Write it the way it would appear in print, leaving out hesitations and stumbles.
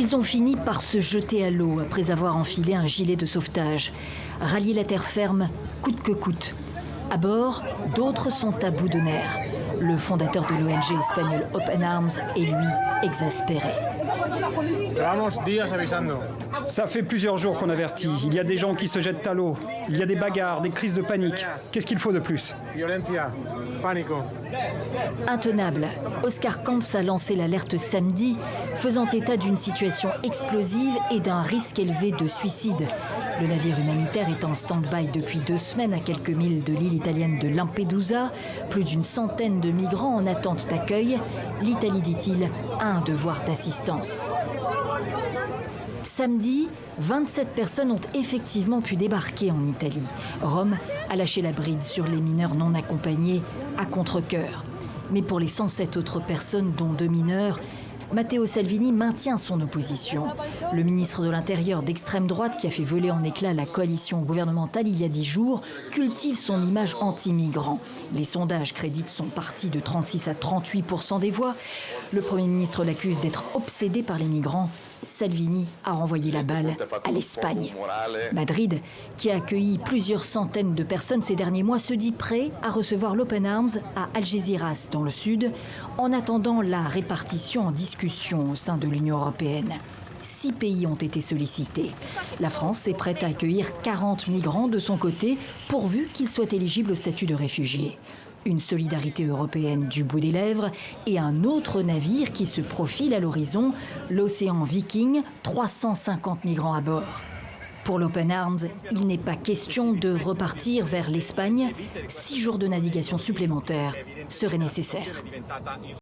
Ils ont fini par se jeter à l'eau après avoir enfilé un gilet de sauvetage. Rallier la terre ferme, coûte que coûte. À bord, d'autres sont à bout de nerfs. Le fondateur de l'ONG espagnole Open Arms est, lui, exaspéré. Ça fait plusieurs jours qu'on avertit. Il y a des gens qui se jettent à l'eau. Il y a des bagarres, des crises de panique. Qu'est-ce qu'il faut de plus? Intenable, Oscar Camps a lancé l'alerte samedi, faisant état d'une situation explosive et d'un risque élevé de suicide. Le navire humanitaire est en stand-by depuis 2 semaines à quelques milles de l'île italienne de Lampedusa. Plus d'une centaine de migrants en attente d'accueil. L'Italie, dit-il, a un devoir d'assistance. Samedi, 27 personnes ont effectivement pu débarquer en Italie. Rome a lâché la bride sur les mineurs non accompagnés à contre-cœur. Mais pour les 107 autres personnes, dont 2 mineurs, Matteo Salvini maintient son opposition. Le ministre de l'Intérieur d'extrême droite, qui a fait voler en éclats la coalition gouvernementale il y a 10 jours, cultive son image anti-migrant. Les sondages créditent son parti de 36 à 38% des voix. Le Premier ministre l'accuse d'être obsédé par les migrants. Salvini a renvoyé la balle à l'Espagne. Madrid, qui a accueilli plusieurs centaines de personnes ces derniers mois, se dit prêt à recevoir l'Open Arms à Algeciras, dans le sud, en attendant la répartition en discussion au sein de l'Union européenne. 6 pays ont été sollicités. La France est prête à accueillir 40 migrants de son côté, pourvu qu'ils soient éligibles au statut de réfugiés. Une solidarité européenne du bout des lèvres et un autre navire qui se profile à l'horizon, l'Océan Viking, 350 migrants à bord. Pour l'Open Arms, il n'est pas question de repartir vers l'Espagne. 6 jours de navigation supplémentaires seraient nécessaires.